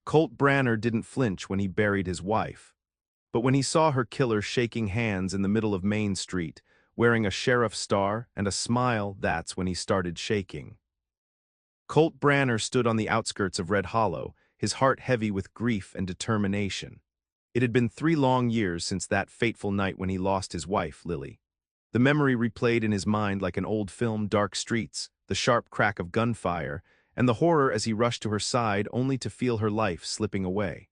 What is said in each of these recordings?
Colt Branner didn't flinch when he buried his wife. But when he saw her killer shaking hands in the middle of Main Street, wearing a sheriff's star and a smile, that's when he started shaking. Colt Branner stood on the outskirts of Red Hollow, his heart heavy with grief and determination. It had been 3 long years since that fateful night when he lost his wife, Lily. The memory replayed in his mind like an old film: dark streets, the sharp crack of gunfire, and the horror as he rushed to her side only to feel her life slipping away.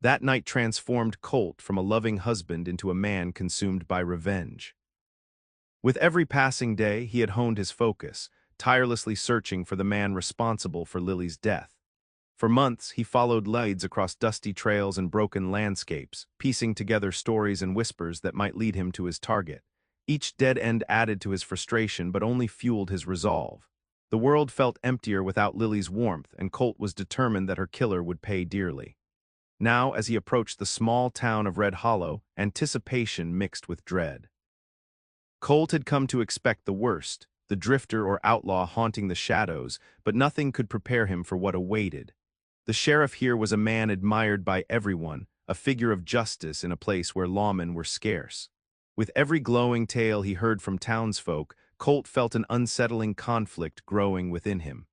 That night transformed Colt from a loving husband into a man consumed by revenge. With every passing day, he had honed his focus, tirelessly searching for the man responsible for Lily's death. For months, he followed leads across dusty trails and broken landscapes, piecing together stories and whispers that might lead him to his target. Each dead end added to his frustration but only fueled his resolve. The world felt emptier without Lily's warmth, and Colt was determined that her killer would pay dearly. Now, as he approached the small town of Red Hollow, anticipation mixed with dread. Colt had come to expect the worst, the drifter or outlaw haunting the shadows, but nothing could prepare him for what awaited. The sheriff here was a man admired by everyone, a figure of justice in a place where lawmen were scarce. With every glowing tale he heard from townsfolk, Colt felt an unsettling conflict growing within him.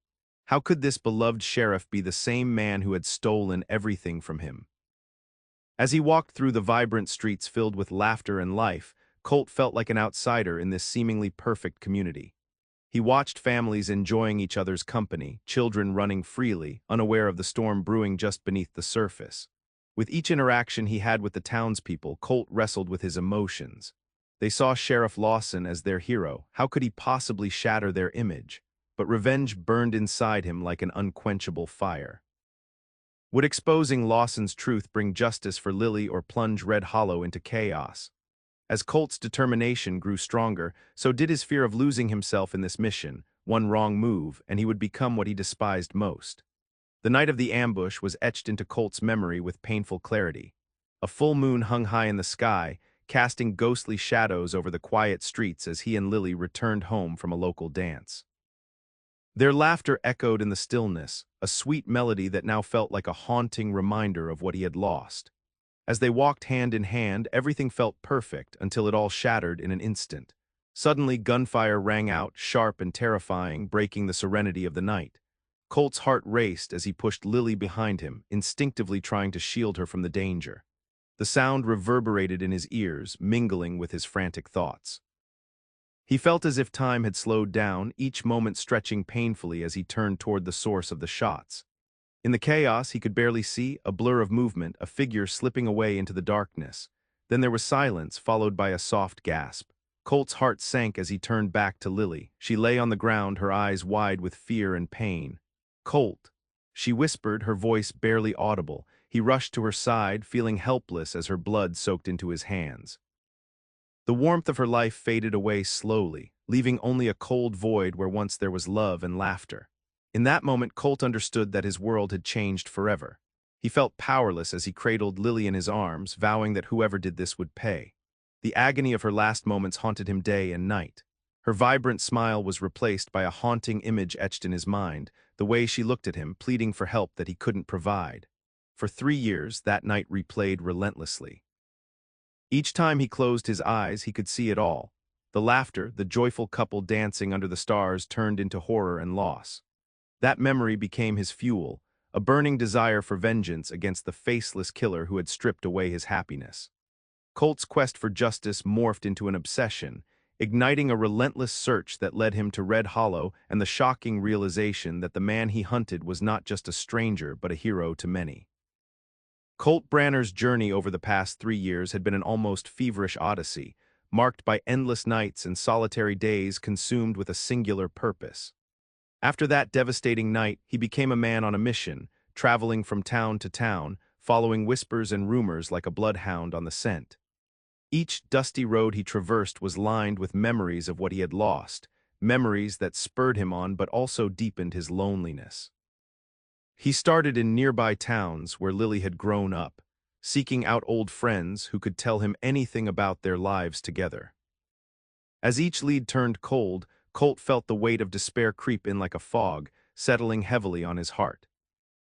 How could this beloved sheriff be the same man who had stolen everything from him? As he walked through the vibrant streets filled with laughter and life, Colt felt like an outsider in this seemingly perfect community. He watched families enjoying each other's company, children running freely, unaware of the storm brewing just beneath the surface. With each interaction he had with the townspeople, Colt wrestled with his emotions. They saw Sheriff Lawson as their hero. How could he possibly shatter their image? But revenge burned inside him like an unquenchable fire. Would exposing Lawson's truth bring justice for Lily or plunge Red Hollow into chaos? As Colt's determination grew stronger, so did his fear of losing himself in this mission. One wrong move, and he would become what he despised most. The night of the ambush was etched into Colt's memory with painful clarity. A full moon hung high in the sky, casting ghostly shadows over the quiet streets as he and Lily returned home from a local dance. Their laughter echoed in the stillness, a sweet melody that now felt like a haunting reminder of what he had lost. As they walked hand in hand, everything felt perfect until it all shattered in an instant. Suddenly, gunfire rang out, sharp and terrifying, breaking the serenity of the night. Colt's heart raced as he pushed Lily behind him, instinctively trying to shield her from the danger. The sound reverberated in his ears, mingling with his frantic thoughts. He felt as if time had slowed down, each moment stretching painfully as he turned toward the source of the shots. In the chaos, he could barely see, a blur of movement, a figure slipping away into the darkness. Then there was silence, followed by a soft gasp. Colt's heart sank as he turned back to Lily. She lay on the ground, her eyes wide with fear and pain. "Colt," she whispered, her voice barely audible. He rushed to her side, feeling helpless as her blood soaked into his hands. The warmth of her life faded away slowly, leaving only a cold void where once there was love and laughter. In that moment, Colt understood that his world had changed forever. He felt powerless as he cradled Lily in his arms, vowing that whoever did this would pay. The agony of her last moments haunted him day and night. Her vibrant smile was replaced by a haunting image etched in his mind, the way she looked at him, pleading for help that he couldn't provide. For 3 years, that night replayed relentlessly. Each time he closed his eyes, he could see it all. The laughter, the joyful couple dancing under the stars turned into horror and loss. That memory became his fuel, a burning desire for vengeance against the faceless killer who had stripped away his happiness. Colt's quest for justice morphed into an obsession, igniting a relentless search that led him to Red Hollow and the shocking realization that the man he hunted was not just a stranger but a hero to many. Colt Branner's journey over the past 3 years had been an almost feverish odyssey, marked by endless nights and solitary days consumed with a singular purpose. After that devastating night, he became a man on a mission, traveling from town to town, following whispers and rumors like a bloodhound on the scent. Each dusty road he traversed was lined with memories of what he had lost, memories that spurred him on but also deepened his loneliness. He started in nearby towns where Lily had grown up, seeking out old friends who could tell him anything about their lives together. As each lead turned cold, Colt felt the weight of despair creep in like a fog, settling heavily on his heart.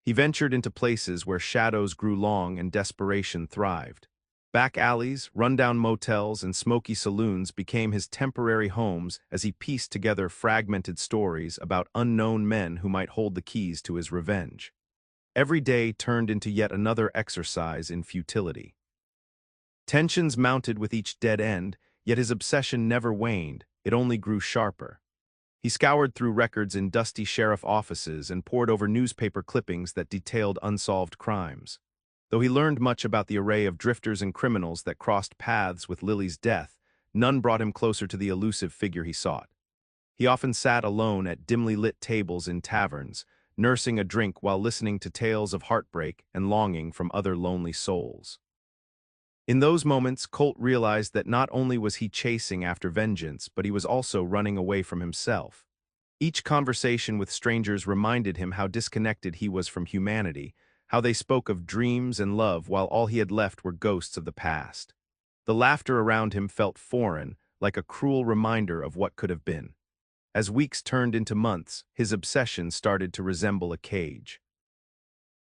He ventured into places where shadows grew long and desperation thrived. Back alleys, rundown motels, and smoky saloons became his temporary homes as he pieced together fragmented stories about unknown men who might hold the keys to his revenge. Every day turned into yet another exercise in futility. Tensions mounted with each dead end, yet his obsession never waned, it only grew sharper. He scoured through records in dusty sheriff offices and pored over newspaper clippings that detailed unsolved crimes. Though he learned much about the array of drifters and criminals that crossed paths with Lily's death, none brought him closer to the elusive figure he sought. He often sat alone at dimly lit tables in taverns, nursing a drink while listening to tales of heartbreak and longing from other lonely souls. In those moments, Colt realized that not only was he chasing after vengeance, but he was also running away from himself. Each conversation with strangers reminded him how disconnected he was from humanity, how they spoke of dreams and love while all he had left were ghosts of the past. The laughter around him felt foreign, like a cruel reminder of what could have been. As weeks turned into months, his obsession started to resemble a cage.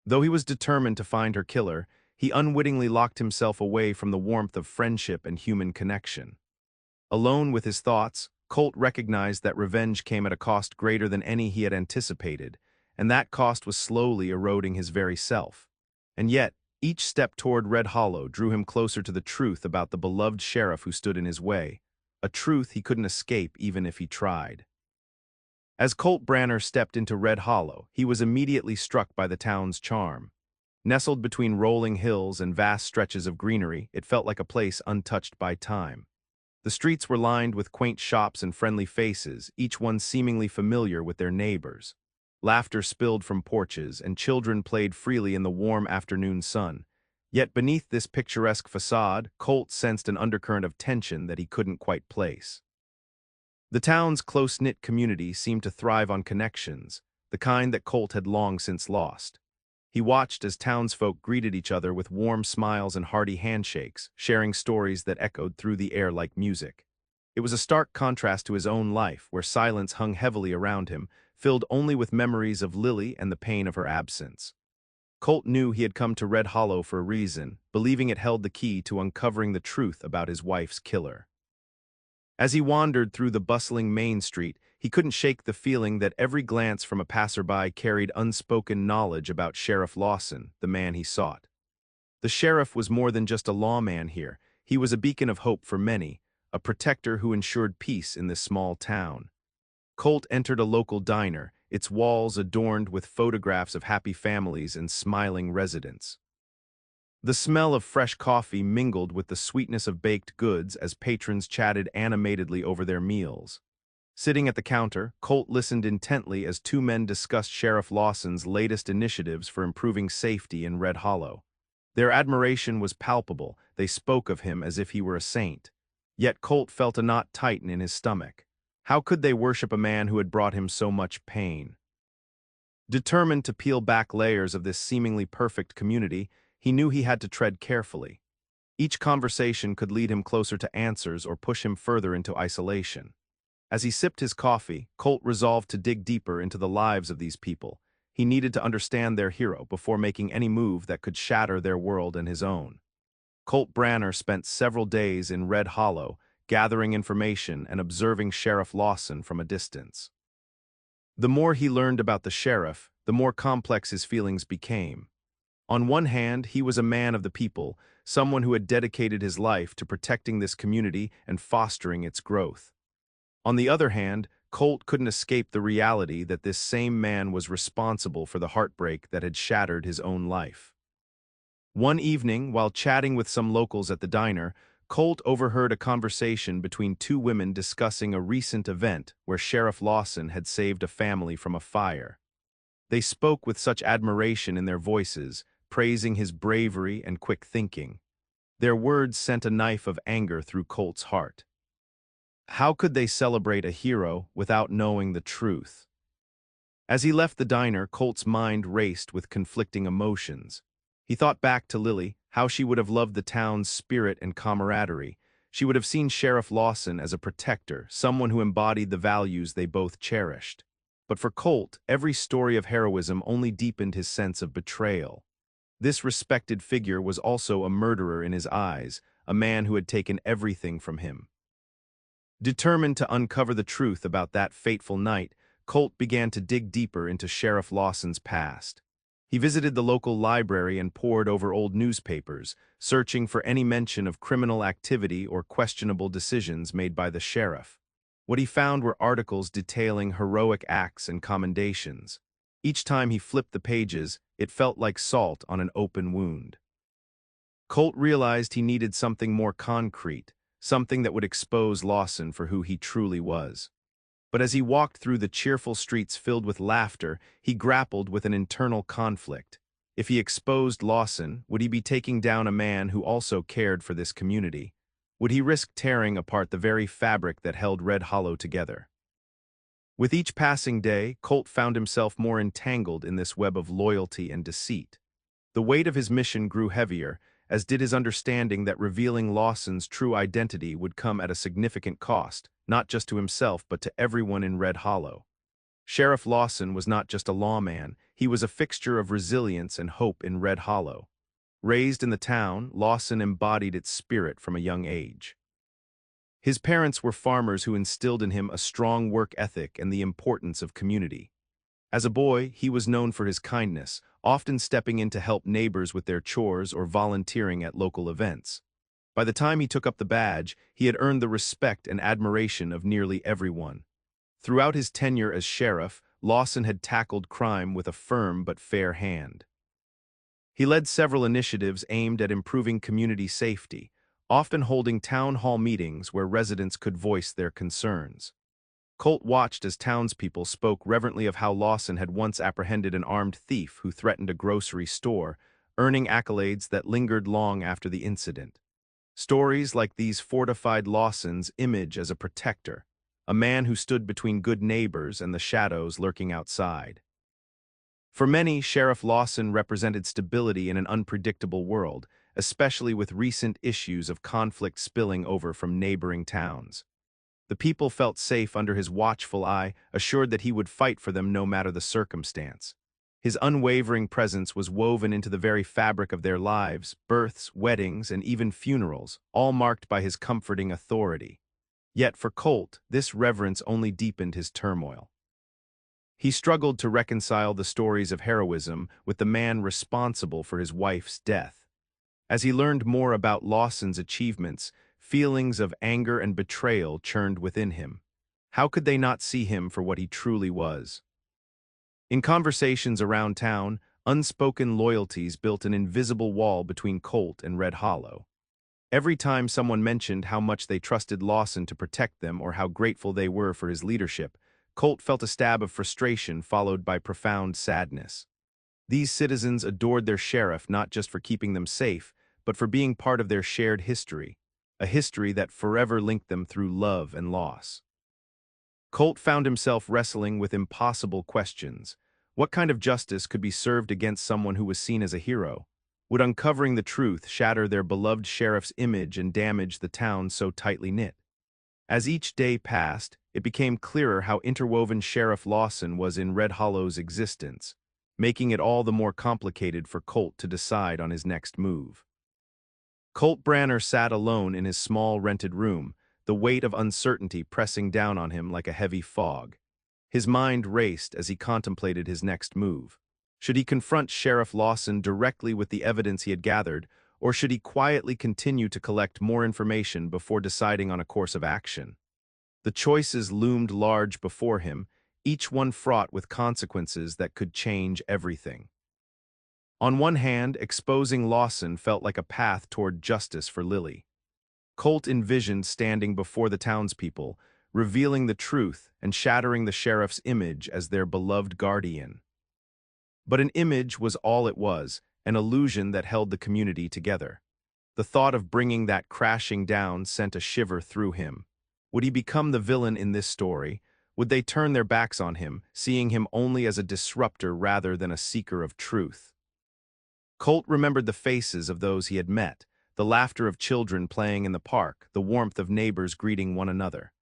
Though he was determined to find her killer, he unwittingly locked himself away from the warmth of friendship and human connection. Alone with his thoughts, Colt recognized that revenge came at a cost greater than any he had anticipated, and that cost was slowly eroding his very self. And yet, each step toward Red Hollow drew him closer to the truth about the beloved sheriff who stood in his way, a truth he couldn't escape even if he tried. As Colt Branner stepped into Red Hollow, he was immediately struck by the town's charm. Nestled between rolling hills and vast stretches of greenery, it felt like a place untouched by time. The streets were lined with quaint shops and friendly faces, each one seemingly familiar with their neighbors. Laughter spilled from porches, and children played freely in the warm afternoon sun. Yet beneath this picturesque facade, Colt sensed an undercurrent of tension that he couldn't quite place. The town's close-knit community seemed to thrive on connections, the kind that Colt had long since lost. He watched as townsfolk greeted each other with warm smiles and hearty handshakes, sharing stories that echoed through the air like music. It was a stark contrast to his own life, where silence hung heavily around him, filled only with memories of Lily and the pain of her absence. Colt knew he had come to Red Hollow for a reason, believing it held the key to uncovering the truth about his wife's killer. As he wandered through the bustling Main Street, he couldn't shake the feeling that every glance from a passerby carried unspoken knowledge about Sheriff Lawson, the man he sought. The sheriff was more than just a lawman here. He was a beacon of hope for many, a protector who ensured peace in this small town. Colt entered a local diner, its walls adorned with photographs of happy families and smiling residents. The smell of fresh coffee mingled with the sweetness of baked goods as patrons chatted animatedly over their meals. Sitting at the counter, Colt listened intently as two men discussed Sheriff Lawson's latest initiatives for improving safety in Red Hollow. Their admiration was palpable, they spoke of him as if he were a saint. Yet Colt felt a knot tighten in his stomach. How could they worship a man who had brought him so much pain? Determined to peel back layers of this seemingly perfect community, he knew he had to tread carefully. Each conversation could lead him closer to answers or push him further into isolation. As he sipped his coffee, Colt resolved to dig deeper into the lives of these people. He needed to understand their hero before making any move that could shatter their world and his own. Colt Branner spent several days in Red Hollow, gathering information and observing Sheriff Lawson from a distance. The more he learned about the sheriff, the more complex his feelings became. On one hand, he was a man of the people, someone who had dedicated his life to protecting this community and fostering its growth. On the other hand, Colt couldn't escape the reality that this same man was responsible for the heartbreak that had shattered his own life. One evening, while chatting with some locals at the diner, Colt overheard a conversation between two women discussing a recent event where Sheriff Lawson had saved a family from a fire. They spoke with such admiration in their voices, praising his bravery and quick thinking. Their words sent a knife of anger through Colt's heart. How could they celebrate a hero without knowing the truth? As he left the diner, Colt's mind raced with conflicting emotions. He thought back to Lily, how she would have loved the town's spirit and camaraderie. She would have seen Sheriff Lawson as a protector, someone who embodied the values they both cherished. But for Colt, every story of heroism only deepened his sense of betrayal. This respected figure was also a murderer in his eyes, a man who had taken everything from him. Determined to uncover the truth about that fateful night, Colt began to dig deeper into Sheriff Lawson's past. He visited the local library and pored over old newspapers, searching for any mention of criminal activity or questionable decisions made by the sheriff. What he found were articles detailing heroic acts and commendations. Each time he flipped the pages, it felt like salt on an open wound. Colt realized he needed something more concrete, something that would expose Lawson for who he truly was. But as he walked through the cheerful streets filled with laughter, he grappled with an internal conflict. If he exposed Lawson, would he be taking down a man who also cared for this community? Would he risk tearing apart the very fabric that held Red Hollow together? With each passing day, Colt found himself more entangled in this web of loyalty and deceit. The weight of his mission grew heavier, as did his understanding that revealing Lawson's true identity would come at a significant cost, not just to himself but to everyone in Red Hollow. Sheriff Lawson was not just a lawman, he was a fixture of resilience and hope in Red Hollow. Raised in the town, Lawson embodied its spirit from a young age. His parents were farmers who instilled in him a strong work ethic and the importance of community. As a boy, he was known for his kindness, often stepping in to help neighbors with their chores or volunteering at local events. By the time he took up the badge, he had earned the respect and admiration of nearly everyone. Throughout his tenure as sheriff, Lawson had tackled crime with a firm but fair hand. He led several initiatives aimed at improving community safety, often holding town hall meetings where residents could voice their concerns. Colt watched as townspeople spoke reverently of how Lawson had once apprehended an armed thief who threatened a grocery store, earning accolades that lingered long after the incident. Stories like these fortified Lawson's image as a protector, a man who stood between good neighbors and the shadows lurking outside. For many, Sheriff Lawson represented stability in an unpredictable world, especially with recent issues of conflict spilling over from neighboring towns. The people felt safe under his watchful eye, assured that he would fight for them no matter the circumstance. His unwavering presence was woven into the very fabric of their lives, births, weddings, and even funerals, all marked by his comforting authority. Yet for Colt, this reverence only deepened his turmoil. He struggled to reconcile the stories of heroism with the man responsible for his wife's death. As he learned more about Lawson's achievements, feelings of anger and betrayal churned within him. How could they not see him for what he truly was? In conversations around town, unspoken loyalties built an invisible wall between Colt and Red Hollow. Every time someone mentioned how much they trusted Lawson to protect them or how grateful they were for his leadership, Colt felt a stab of frustration followed by profound sadness. These citizens adored their sheriff not just for keeping them safe, but for being part of their shared history, a history that forever linked them through love and loss. Colt found himself wrestling with impossible questions. What kind of justice could be served against someone who was seen as a hero? Would uncovering the truth shatter their beloved sheriff's image and damage the town so tightly knit? As each day passed, it became clearer how interwoven Sheriff Lawson was in Red Hollow's existence, making it all the more complicated for Colt to decide on his next move. Colt Branner sat alone in his small rented room, the weight of uncertainty pressing down on him like a heavy fog. His mind raced as he contemplated his next move. Should he confront Sheriff Lawson directly with the evidence he had gathered, or should he quietly continue to collect more information before deciding on a course of action? The choices loomed large before him, each one fraught with consequences that could change everything. On one hand, exposing Lawson felt like a path toward justice for Lily. Colt envisioned standing before the townspeople, revealing the truth and shattering the sheriff's image as their beloved guardian. But an image was all it was, an illusion that held the community together. The thought of bringing that crashing down sent a shiver through him. Would he become the villain in this story? Would they turn their backs on him, seeing him only as a disruptor rather than a seeker of truth? Colt remembered the faces of those he had met, the laughter of children playing in the park, the warmth of neighbors greeting one another.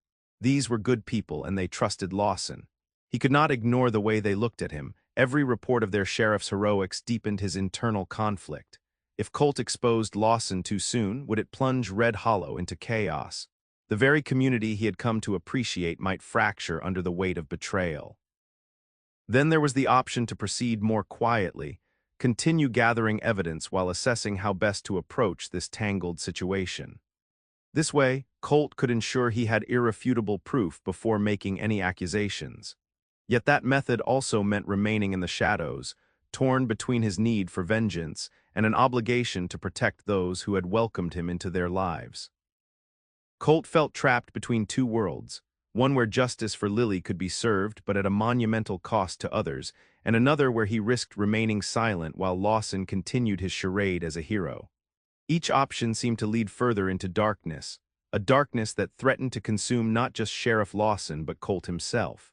These were good people and they trusted Lawson. He could not ignore the way they looked at him. Every report of their sheriff's heroics deepened his internal conflict. If Colt exposed Lawson too soon, would it plunge Red Hollow into chaos? The very community he had come to appreciate might fracture under the weight of betrayal. Then there was the option to proceed more quietly, continue gathering evidence while assessing how best to approach this tangled situation. This way, Colt could ensure he had irrefutable proof before making any accusations. Yet that method also meant remaining in the shadows, torn between his need for vengeance and an obligation to protect those who had welcomed him into their lives. Colt felt trapped between two worlds, one where justice for Lily could be served but at a monumental cost to others, and another where he risked remaining silent while Lawson continued his charade as a hero. Each option seemed to lead further into darkness, a darkness that threatened to consume not just Sheriff Lawson but Colt himself.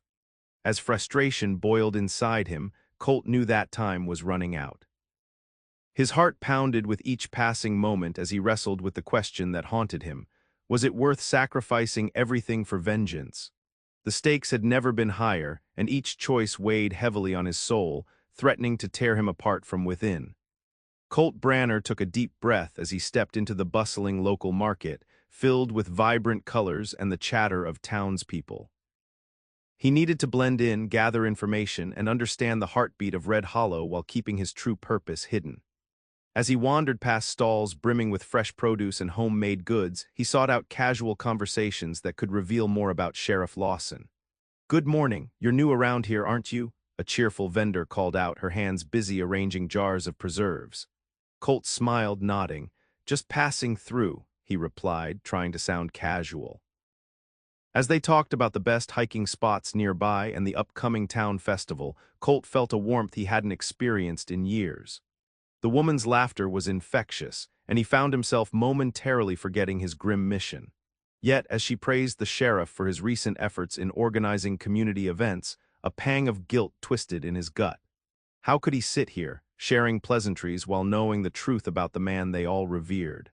As frustration boiled inside him, Colt knew that time was running out. His heart pounded with each passing moment as he wrestled with the question that haunted him. Was it worth sacrificing everything for vengeance? The stakes had never been higher, and each choice weighed heavily on his soul, threatening to tear him apart from within. Colt Branner took a deep breath as he stepped into the bustling local market, filled with vibrant colors and the chatter of townspeople. He needed to blend in, gather information, and understand the heartbeat of Red Hollow while keeping his true purpose hidden. As he wandered past stalls brimming with fresh produce and homemade goods, he sought out casual conversations that could reveal more about Sheriff Lawson. "Good morning, you're new around here, aren't you?" a cheerful vendor called out, her hands busy arranging jars of preserves. Colt smiled, nodding. "Just passing through," he replied, trying to sound casual. As they talked about the best hiking spots nearby and the upcoming town festival, Colt felt a warmth he hadn't experienced in years. The woman's laughter was infectious, and he found himself momentarily forgetting his grim mission. Yet, as she praised the sheriff for his recent efforts in organizing community events, a pang of guilt twisted in his gut. How could he sit here, sharing pleasantries while knowing the truth about the man they all revered?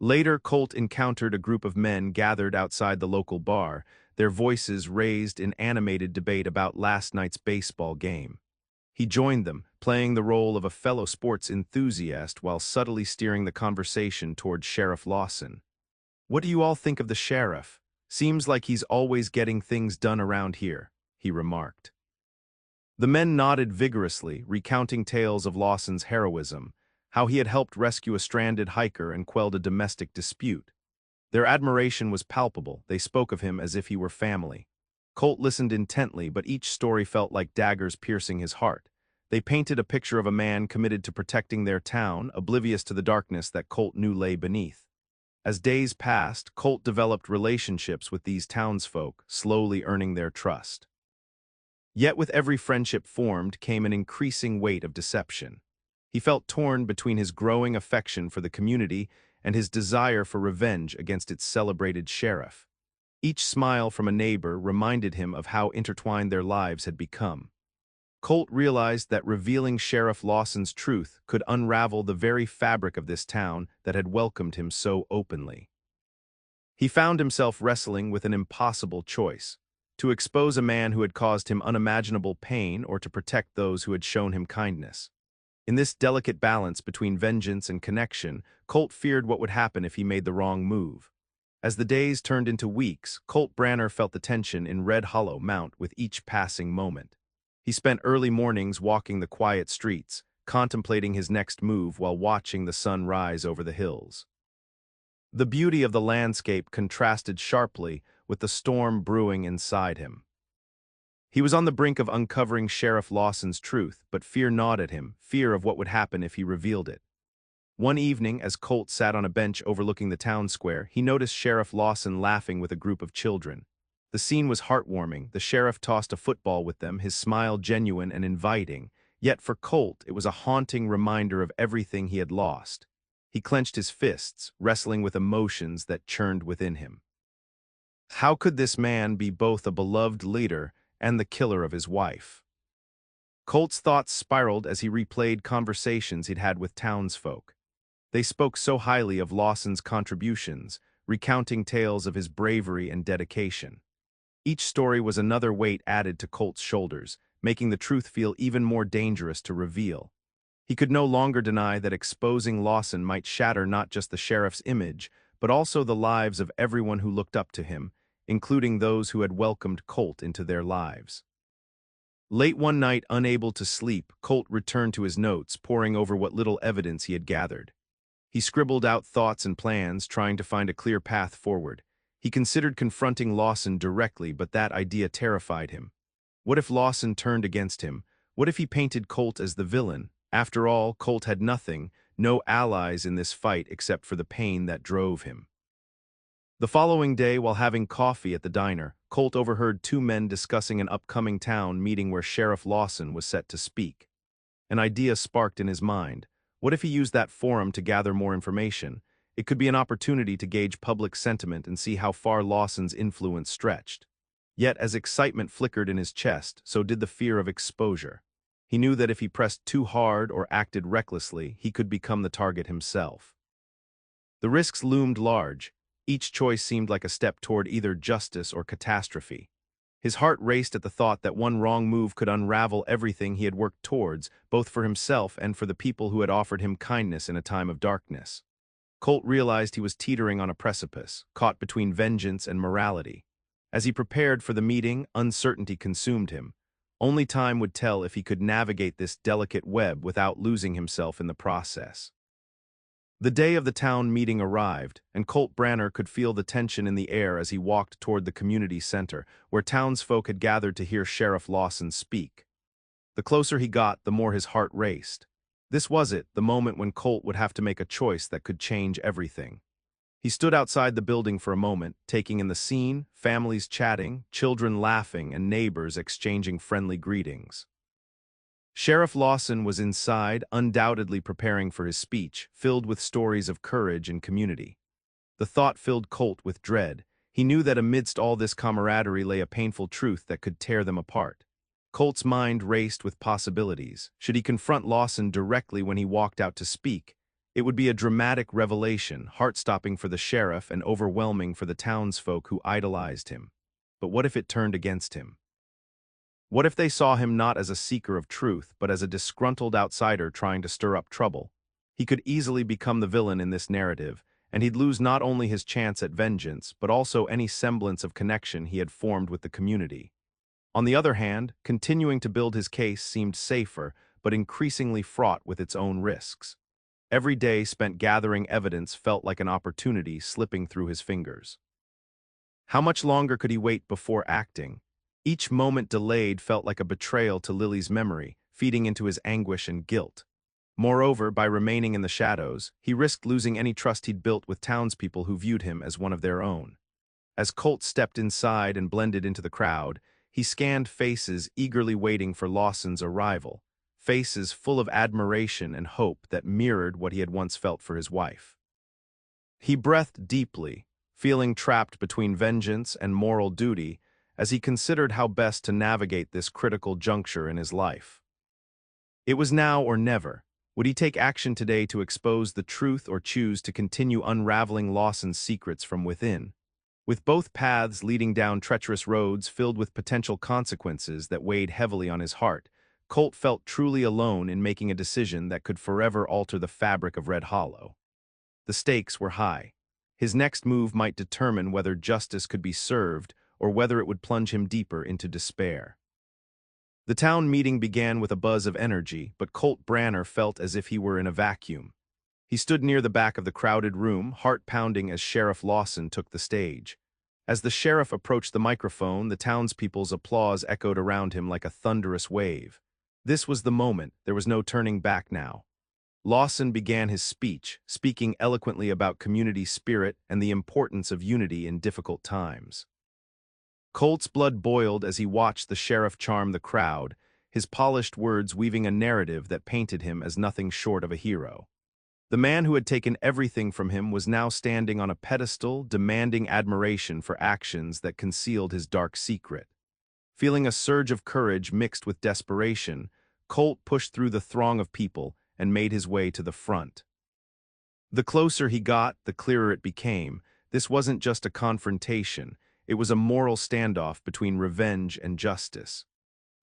Later, Colt encountered a group of men gathered outside the local bar, their voices raised in animated debate about last night's baseball game. He joined them, playing the role of a fellow sports enthusiast while subtly steering the conversation toward Sheriff Lawson. "What do you all think of the sheriff? Seems like he's always getting things done around here," he remarked. The men nodded vigorously, recounting tales of Lawson's heroism, how he had helped rescue a stranded hiker and quelled a domestic dispute. Their admiration was palpable. They spoke of him as if he were family. Colt listened intently, but each story felt like daggers piercing his heart. They painted a picture of a man committed to protecting their town, oblivious to the darkness that Colt knew lay beneath. As days passed, Colt developed relationships with these townsfolk, slowly earning their trust. Yet with every friendship formed came an increasing weight of deception. He felt torn between his growing affection for the community and his desire for revenge against its celebrated sheriff. Each smile from a neighbor reminded him of how intertwined their lives had become. Colt realized that revealing Sheriff Lawson's truth could unravel the very fabric of this town that had welcomed him so openly. He found himself wrestling with an impossible choice: to expose a man who had caused him unimaginable pain or to protect those who had shown him kindness. In this delicate balance between vengeance and connection, Colt feared what would happen if he made the wrong move. As the days turned into weeks, Colt Branner felt the tension in Red Hollow mount with each passing moment. He spent early mornings walking the quiet streets, contemplating his next move while watching the sun rise over the hills. The beauty of the landscape contrasted sharply with the storm brewing inside him. He was on the brink of uncovering Sheriff Lawson's truth, but fear gnawed at him, fear of what would happen if he revealed it. One evening, as Colt sat on a bench overlooking the town square, he noticed Sheriff Lawson laughing with a group of children. The scene was heartwarming. The sheriff tossed a football with them, his smile genuine and inviting. Yet for Colt, it was a haunting reminder of everything he had lost. He clenched his fists, wrestling with emotions that churned within him. How could this man be both a beloved leader and the killer of his wife? Colt's thoughts spiraled as he replayed conversations he'd had with townsfolk. They spoke so highly of Lawson's contributions, recounting tales of his bravery and dedication. Each story was another weight added to Colt's shoulders, making the truth feel even more dangerous to reveal. He could no longer deny that exposing Lawson might shatter not just the sheriff's image, but also the lives of everyone who looked up to him, including those who had welcomed Colt into their lives. Late one night, unable to sleep, Colt returned to his notes, poring over what little evidence he had gathered. He scribbled out thoughts and plans, trying to find a clear path forward. He considered confronting Lawson directly, but that idea terrified him. What if Lawson turned against him? What if he painted Colt as the villain? After all, Colt had nothing, no allies in this fight except for the pain that drove him. The following day, while having coffee at the diner, Colt overheard two men discussing an upcoming town meeting where Sheriff Lawson was set to speak. An idea sparked in his mind. What if he used that forum to gather more information? It could be an opportunity to gauge public sentiment and see how far Lawson's influence stretched. Yet, as excitement flickered in his chest, so did the fear of exposure. He knew that if he pressed too hard or acted recklessly, he could become the target himself. The risks loomed large. Each choice seemed like a step toward either justice or catastrophe. His heart raced at the thought that one wrong move could unravel everything he had worked towards, both for himself and for the people who had offered him kindness in a time of darkness. Colt realized he was teetering on a precipice, caught between vengeance and morality. As he prepared for the meeting, uncertainty consumed him. Only time would tell if he could navigate this delicate web without losing himself in the process. The day of the town meeting arrived, and Colt Branner could feel the tension in the air as he walked toward the community center, where townsfolk had gathered to hear Sheriff Lawson speak. The closer he got, the more his heart raced. This was it, the moment when Colt would have to make a choice that could change everything. He stood outside the building for a moment, taking in the scene, families chatting, children laughing, and neighbors exchanging friendly greetings. Sheriff Lawson was inside, undoubtedly preparing for his speech, filled with stories of courage and community. The thought filled Colt with dread. He knew that amidst all this camaraderie lay a painful truth that could tear them apart. Colt's mind raced with possibilities. Should he confront Lawson directly when he walked out to speak? It would be a dramatic revelation, heart-stopping for the sheriff and overwhelming for the townsfolk who idolized him. But what if it turned against him? What if they saw him not as a seeker of truth, but as a disgruntled outsider trying to stir up trouble? He could easily become the villain in this narrative, and he'd lose not only his chance at vengeance, but also any semblance of connection he had formed with the community. On the other hand, continuing to build his case seemed safer, but increasingly fraught with its own risks. Every day spent gathering evidence felt like an opportunity slipping through his fingers. How much longer could he wait before acting? Each moment delayed felt like a betrayal to Lily's memory, feeding into his anguish and guilt. Moreover, by remaining in the shadows, he risked losing any trust he'd built with townspeople who viewed him as one of their own. As Colt stepped inside and blended into the crowd, he scanned faces eagerly waiting for Lawson's arrival, faces full of admiration and hope that mirrored what he had once felt for his wife. He breathed deeply, feeling trapped between vengeance and moral duty, as he considered how best to navigate this critical juncture in his life. It was now or never. Would he take action today to expose the truth or choose to continue unraveling Lawson's secrets from within? With both paths leading down treacherous roads filled with potential consequences that weighed heavily on his heart, Colt felt truly alone in making a decision that could forever alter the fabric of Red Hollow. The stakes were high. His next move might determine whether justice could be served or whether it would plunge him deeper into despair. The town meeting began with a buzz of energy, but Colt Branner felt as if he were in a vacuum. He stood near the back of the crowded room, heart pounding as Sheriff Lawson took the stage. As the sheriff approached the microphone, the townspeople's applause echoed around him like a thunderous wave. This was the moment. There was no turning back now. Lawson began his speech, speaking eloquently about community spirit and the importance of unity in difficult times. Colt's blood boiled as he watched the sheriff charm the crowd, his polished words weaving a narrative that painted him as nothing short of a hero. The man who had taken everything from him was now standing on a pedestal, demanding admiration for actions that concealed his dark secret. Feeling a surge of courage mixed with desperation, Colt pushed through the throng of people and made his way to the front. The closer he got, the clearer it became. This wasn't just a confrontation. It was a moral standoff between revenge and justice.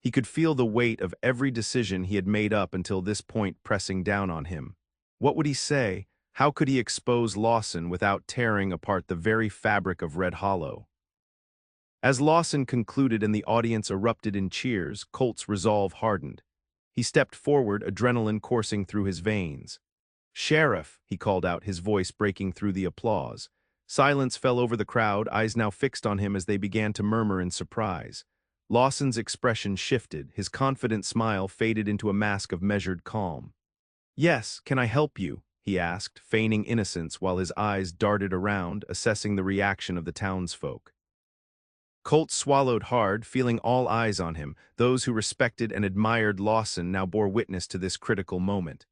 He could feel the weight of every decision he had made up until this point pressing down on him. What would he say? How could he expose Lawson without tearing apart the very fabric of Red Hollow? As Lawson concluded and the audience erupted in cheers, Colt's resolve hardened. He stepped forward, adrenaline coursing through his veins. "Sheriff," he called out, his voice breaking through the applause. Silence fell over the crowd, eyes now fixed on him as they began to murmur in surprise. Lawson's expression shifted, his confident smile faded into a mask of measured calm. "Yes, can I help you?" he asked, feigning innocence while his eyes darted around, assessing the reaction of the townsfolk. Colt swallowed hard, feeling all eyes on him. Those who respected and admired Lawson now bore witness to this critical moment.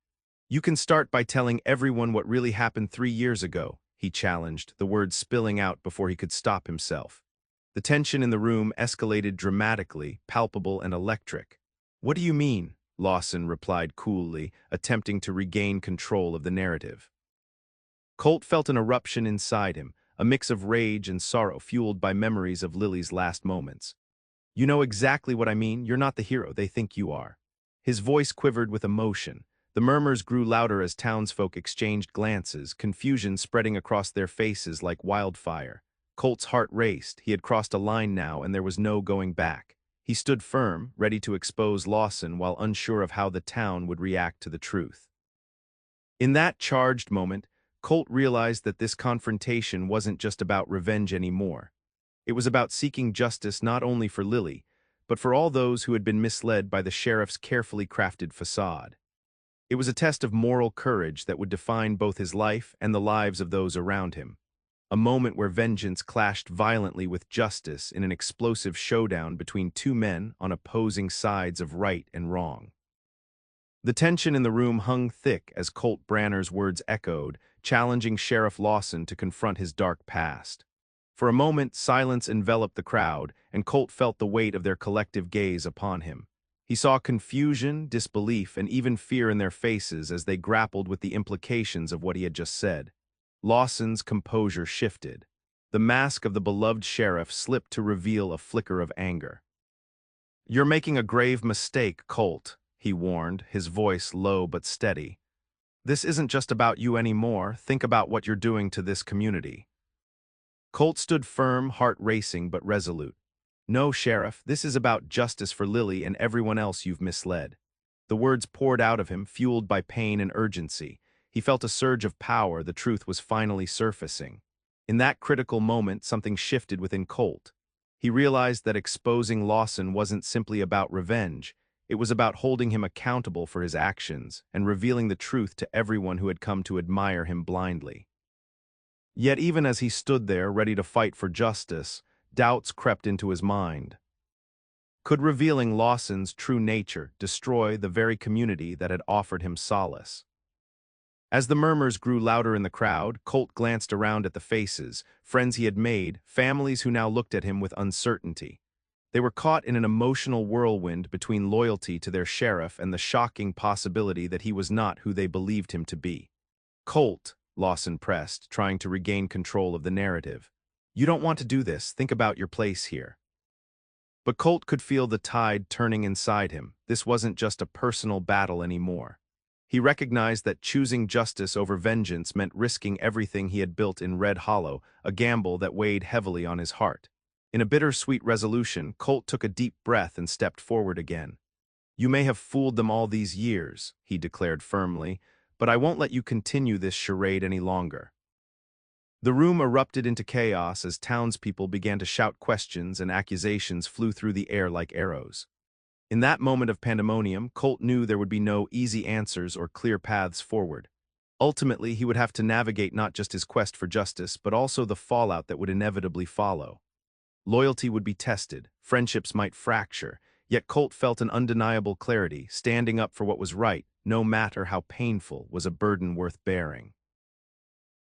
"You can start by telling everyone what really happened 3 years ago," he challenged, the words spilling out before he could stop himself. The tension in the room escalated dramatically, palpable and electric. "What do you mean?" Lawson replied coolly, attempting to regain control of the narrative. Colt felt an eruption inside him, a mix of rage and sorrow fueled by memories of Lily's last moments. "You know exactly what I mean. You're not the hero they think you are." His voice quivered with emotion. The murmurs grew louder as townsfolk exchanged glances, confusion spreading across their faces like wildfire. Colt's heart raced. He had crossed a line now, and there was no going back. He stood firm, ready to expose Lawson while unsure of how the town would react to the truth. In that charged moment, Colt realized that this confrontation wasn't just about revenge anymore. It was about seeking justice not only for Lily, but for all those who had been misled by the sheriff's carefully crafted facade. It was a test of moral courage that would define both his life and the lives of those around him. A moment where vengeance clashed violently with justice in an explosive showdown between two men on opposing sides of right and wrong. The tension in the room hung thick as Colt Branner's words echoed, challenging Sheriff Lawson to confront his dark past. For a moment, silence enveloped the crowd, and Colt felt the weight of their collective gaze upon him. He saw confusion, disbelief, and even fear in their faces as they grappled with the implications of what he had just said. Lawson's composure shifted. The mask of the beloved sheriff slipped to reveal a flicker of anger. "You're making a grave mistake, Colt," he warned, his voice low but steady. "This isn't just about you anymore. Think about what you're doing to this community." Colt stood firm, heart racing but resolute. "No, Sheriff, this is about justice for Lily and everyone else you've misled." The words poured out of him, fueled by pain and urgency. He felt a surge of power. The truth was finally surfacing. In that critical moment, something shifted within Colt. He realized that exposing Lawson wasn't simply about revenge. It was about holding him accountable for his actions and revealing the truth to everyone who had come to admire him blindly. Yet even as he stood there, ready to fight for justice, doubts crept into his mind. Could revealing Lawson's true nature destroy the very community that had offered him solace? As the murmurs grew louder in the crowd, Colt glanced around at the faces, friends he had made, families who now looked at him with uncertainty. They were caught in an emotional whirlwind between loyalty to their sheriff and the shocking possibility that he was not who they believed him to be. "Colt," Lawson pressed, trying to regain control of the narrative. "You don't want to do this. Think about your place here." But Colt could feel the tide turning inside him. This wasn't just a personal battle anymore. He recognized that choosing justice over vengeance meant risking everything he had built in Red Hollow, a gamble that weighed heavily on his heart. In a bittersweet resolution, Colt took a deep breath and stepped forward again. "You may have fooled them all these years," he declared firmly, "but I won't let you continue this charade any longer." The room erupted into chaos as townspeople began to shout questions and accusations flew through the air like arrows. In that moment of pandemonium, Colt knew there would be no easy answers or clear paths forward. Ultimately, he would have to navigate not just his quest for justice, but also the fallout that would inevitably follow. Loyalty would be tested, friendships might fracture, yet Colt felt an undeniable clarity. Standing up for what was right, no matter how painful, was a burden worth bearing.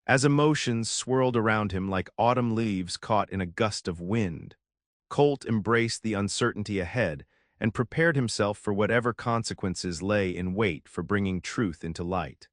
As emotions swirled around him like autumn leaves caught in a gust of wind, Colt embraced the uncertainty ahead and prepared himself for whatever consequences lay in wait for bringing truth into light.